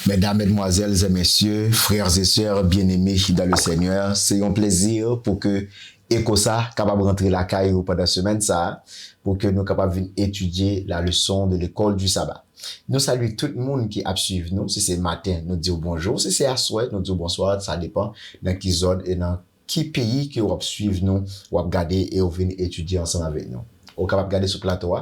Mesdames, Mesdemoiselles et Messieurs, frères et sœurs bien-aimés dans le Seigneur, c'est un plaisir pour que ECOSA capable de rentrer la caille pendant la semaine ça, pour que nous capables étudier la leçon de l'école du sabbat. Nous saluons tout le monde qui a suivi nous. Si c'est matin, nous disons bonjour. Si c'est à soir, nous disons bonsoir. Ça dépend dans qui zone et dans qui pays que vous suivre nous, ou regarder et vous venir étudier ensemble avec nous. Vous capable regarder sur le plateau.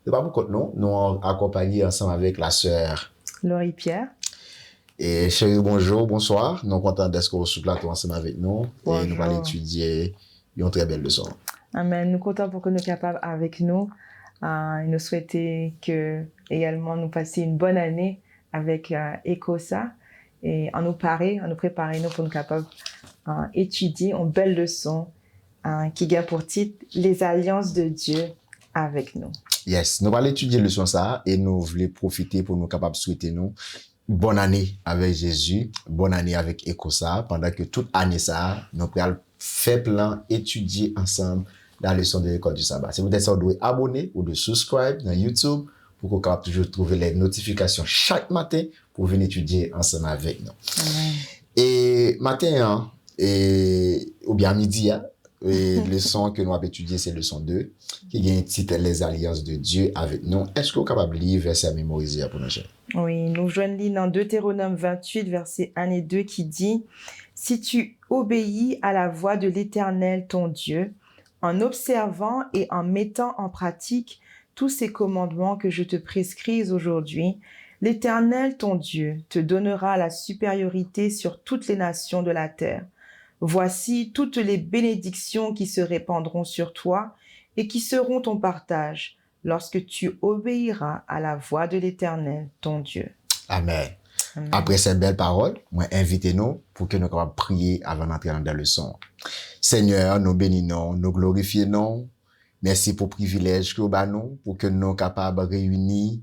C'est pas beaucoup de nous accompagnés ensemble avec la sœur Laurie Pierre. Et chérie, bonjour, bonsoir. Nous sommes contents d'être sur le plateau ensemble avec nous. Bonjour. Et nous allons étudier une très belle leçon. Amen. Nous sommes contents pour que nous soyons capables avec nous. Et nous souhaitons que également nous passions une bonne année avec ECOSA et en nous préparer nous pour nous capables étudier une belle leçon qui gagne pour titre les alliances de Dieu avec nous. Yes, nous allons étudier la leçon ça et nous voulons profiter pour nous capables de souhaiter nous bonne année avec Jésus, bonne année avec ECOSA, pendant que toute année ça, nous allons faire plan, étudier ensemble la leçon de l'école du sabbat. Si vous êtes ça, vous devez abonner ou de subscribe dans YouTube pour qu'on puisse toujours trouver les notifications chaque matin pour venir étudier ensemble avec nous. Amen. Et matin, ou bien midi, et leçon que nous avons étudié, c'est leçon 2, qui a un titre Les alliances de Dieu avec nous. Est-ce que vous êtes capable de lire verset à mémoriser pour nous? Oui, nous joignons dans Deutéronome 28, verset 1 et 2 qui dit « Si tu obéis à la voix de l'Éternel ton Dieu, en observant et en mettant en pratique tous ces commandements que je te prescris aujourd'hui, l'Éternel ton Dieu te donnera la supériorité sur toutes les nations de la terre. Voici toutes les bénédictions qui se répandront sur toi et qui seront ton partage lorsque tu obéiras à la voix de l'Éternel, ton Dieu. » Amen. Amen. Après ces belles paroles, moi invitez-nous pour que nous puissions prier avant d'entrer dans la leçon. Seigneur, nous bénissons, nous glorifions. Merci pour le privilège que vous nous, pour que nous soyons capables de réunir,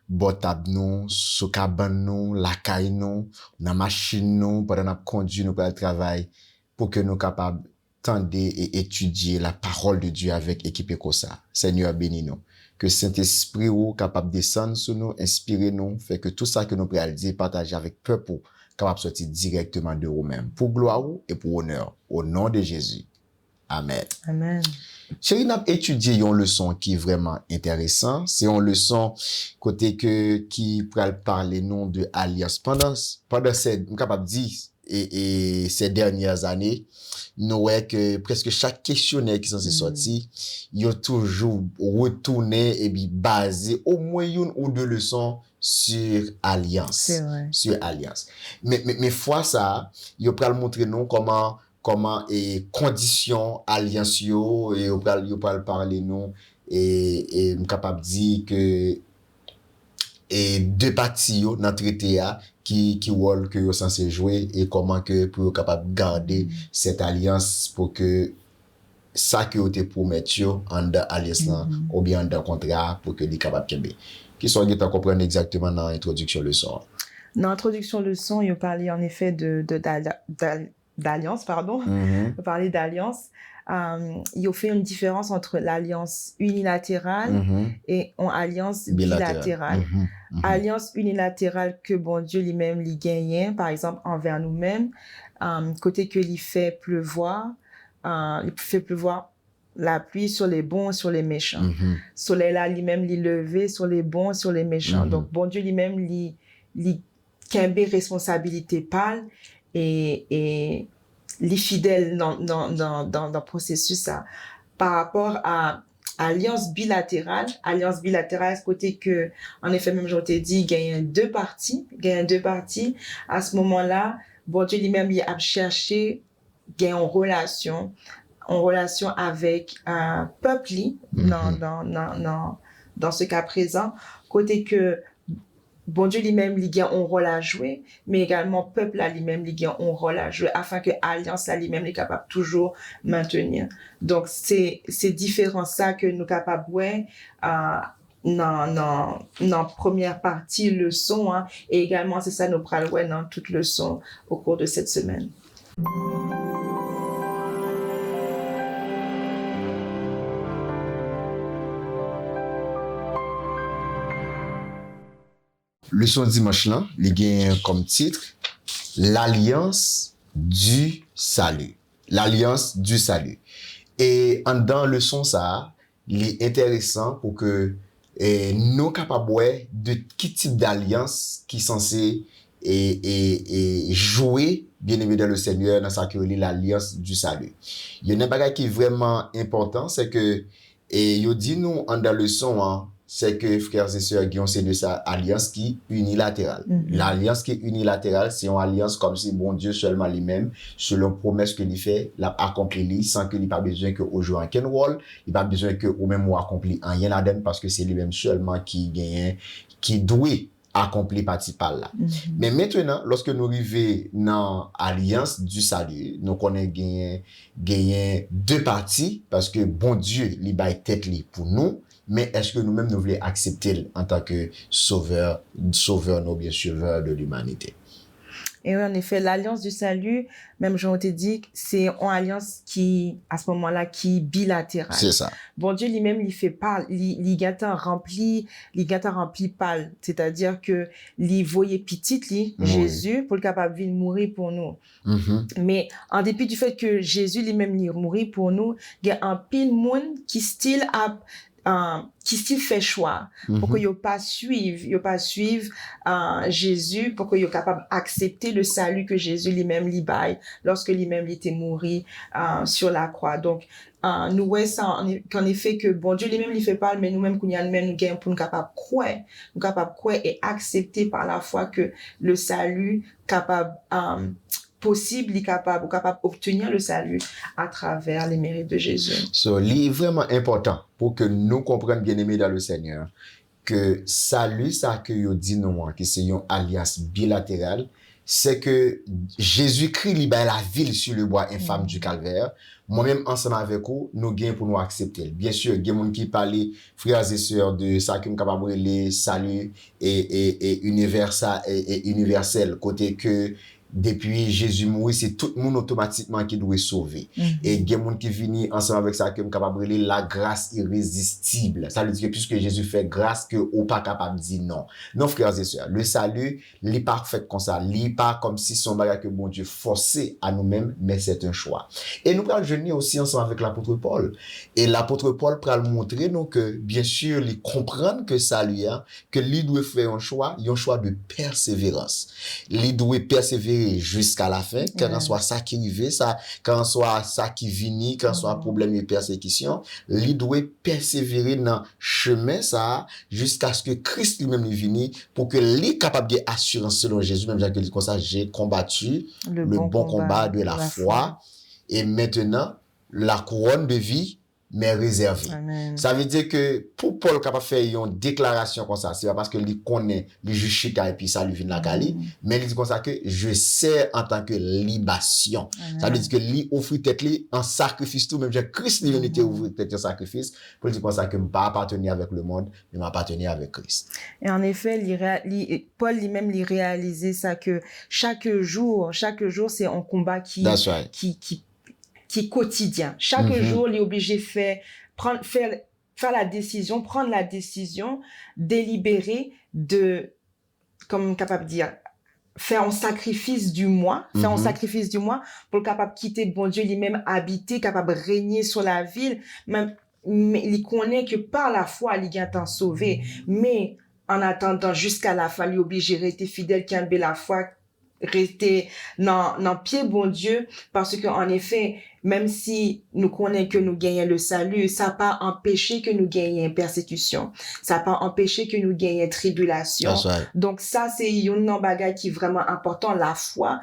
botab nous, sous cabane nous, la caille nous, dans machine nous, pendant notre conduit nous pour le travail, pour que nous soyons capables d'entendre et étudier la parole de Dieu avec l'équipe ECOSA. Seigneur, bénis-nous. Que Saint-Esprit ou capable de descendre sur nous, inspirer nous, fait que tout ça que nous pouvons dire, partager avec peuple, capable de sortir directement de vous-même. Pour gloire et pour honneur. Au nom de Jésus. Amen. Amen. Chérie, nous avons étudié une leçon qui est vraiment intéressante. C'est une leçon côté qui pourrait parler nous de alliance. Pendant ces, capable de dire, et ces dernières années, nous voyons que presque chaque questionnaire qui s'en est sorti, il a toujours retourné et puis basé au moins une ou deux leçons sur alliance. C'est vrai. Sur alliance. Mais fois ça, il a montrer nous comment et conditions alliance yo et il parler nous et capable dire que et deux parties yo dans traité qui rôle que yo censé jouer et comment que pour capable garder cette alliance pour que ça que te promet yo en dans alliance là ou bien dans contrat pour que les capable kembe qui sont qui comprendre exactement dans l'introduction leçon. Dans l'introduction leçon, il parlait en effet d'alliance, pardon. Il parlait d'alliance. Il fait une différence entre l'alliance unilatérale et une alliance bilatérale. Alliance unilatérale que bon Dieu lui-même lui gagne, par exemple envers nous-mêmes, côté que lui fait pleuvoir la pluie sur les bons et sur les méchants. Soleil là lui-même lui lever sur les bons et sur les méchants. Donc bon Dieu lui-même lui kembe responsabilité pâle et les fidèles dans le processus ça. Par rapport à alliance bilatérale, côté que, en effet, même je t'ai dit, il y a deux parties. À ce moment-là, bon Dieu lui-même, il a cherché, il y a une relation avec un peuple, dans ce cas présent, côté que, bon Dieu lui-même, il a un rôle à jouer, mais également peuple là lui-même, il a un rôle à jouer afin que alliance là lui-même est capable toujours maintenir. Donc c'est différent ça que nous capables ouais dans première partie leçon et également c'est ça nous pral ouais dans toute leçon au cours de cette semaine. leçon dimanche là, il gagne comme titre l'alliance du salut. L'alliance du salut. Et en dans leçon ça, il est intéressant pour que nous capables de quel type d'alliance qui est censé et jouer bien aimé dans le Seigneur dans sa querelle l'alliance du salut. Il y a un bagage qui est vraiment important, c'est que et il dit nous en dans leçon hein, c'est que frères et sœurs Guillaume c'est de sa alliance qui est unilatérale. L'alliance qui est unilatérale, c'est une alliance comme si bon Dieu seulement lui-même selon promesse que il fait, l'a accompli sans que il pas besoin que au jouer un rôle, il pas besoin que au même ou accompli rien là-dedans parce que c'est lui-même seulement qui gagne qui doit accompli partie par là. Mais maintenant, lorsque nous arrivons dans l'alliance du salut, nous connaissons gagner deux parties parce que bon Dieu li bail tête li pour nous, mais est-ce que nous-mêmes nous voulons accepter en tant que sauveur non bien sauveur de l'humanité? Et oui, en effet, l'alliance du salut, même Jean te dit, c'est une alliance qui, à ce moment-là, qui est bilatérale. C'est ça. Bon Dieu lui-même, il fait pas, il gâta rempli pâle. C'est-à-dire que, il voyait petit, Jésus, pour le capable de mourir pour nous. Mais, en dépit du fait que Jésus lui-même, il mourit pour nous, il y a un pile monde qui style fait choix pour que yo pas suivre Jésus pour que yo capable accepter le salut que Jésus lui-même li baille lorsque lui-même il était mouru sur la croix. Donc nous voyons ça qu'en effet que bon Dieu lui-même il fait pas mais nous-mêmes qu'on y a nous gain pour nous capable croire et accepter par la foi que le salut capable possible, capable d'obtenir le salut à travers les mérites de Jésus. So, il est vraiment important pour que nous comprenions bien aimé dans le Seigneur que salut, ça que yo dit nous, que c'est une alliance bilatérale, c'est que Jésus-Christ libère la ville sur le bois infâme du calvaire. Moi-même, ensemble avec vous, nous gagnons pour nous accepter. Bien sûr, il y a des gens qui parlent, frères et sœurs, de ça qui est capable de salut et universel, côté que depuis Jésus mourit, c'est tout le monde automatiquement qui doit sauver. Et il y a des gens qui viennent ensemble avec ça, qui sont capables de la grâce irrésistible. Ça veut dire que puisque Jésus fait grâce, que ou pas capable de dire non. Non, frères et sœurs, le salut, il n'est pas fait comme ça. Il n'est pas comme si son bagage que bon Dieu forçait à nous-mêmes, mais c'est un choix. Et nous allons jeûner aussi ensemble avec l'apôtre Paul. Et l'apôtre Paul va montrer nous que, bien sûr, il comprend que salut, que lui doit faire un choix de persévérance. Il doit persévérer jusqu'à la fin, quand soit ça qui arrive, ça, quand soit ça qui vient, quand soit problème et persécution, il doit persévérer dans chemin ça, jusqu'à ce que Christ lui-même vienne, pour que lui capable d'assurance selon Jésus, même Jacques dit comme ça, j'ai combattu le bon combat de la foi, et maintenant, la couronne de vie mais réservé. Amen. Ça veut dire que pour Paul capable faire une déclaration comme ça, c'est pas parce que il connaît les juges et puis ça lui vient de la Cali, mais il dit comme ça que je sais en tant que libation. Ça veut dire que lui offre tête lui en sacrifice tout, même Christ lui était offert tête en sacrifice pour dire comme ça que pas appartenir avec le monde, mais m'appartenir avec Christ. Et en effet, Paul lui-même lui réalisait ça que chaque jour c'est un combat qui est quotidien. Chaque jour, il est obligé de prendre la décision délibérée de, comme capable de dire, faire un sacrifice du moi pour le capable quitter bon Dieu lui-même habiter, capable régner sur la ville, même, mais il connaît que par la foi, il est en sauvé, mais en attendant jusqu'à la fin, il est obligé de rester fidèle, qui a la foi, rester dans pied bon Dieu, parce que en effet, même si nous connaissons que nous gagnons le salut, ça n'a pas empêché que nous gagnions persécution. Ça n'a pas empêché que nous gagnions tribulation. Donc ça, c'est une bagage qui est vraiment important. La foi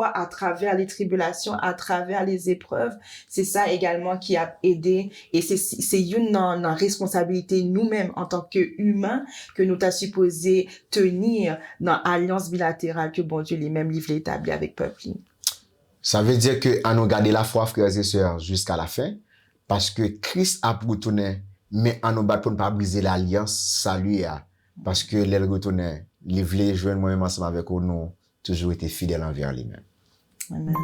à travers les tribulations, à travers les épreuves, c'est ça également qui a aidé. Et c'est une responsabilité nous-mêmes en tant qu'humains que nous t'as supposé tenir dans l'alliance bilatérale que bon Dieu lui-même livre établi avec peuple. Ça veut dire que à nous garder la foi, frères et sœurs, jusqu'à la fin, parce que Christ a retourné, mais à nous battre pour ne pas briser l'alliance, salut, parce que l'elle retourne, il voulait joindre moi-même ensemble avec nous, toujours été fidèle envers lui-même. Amen.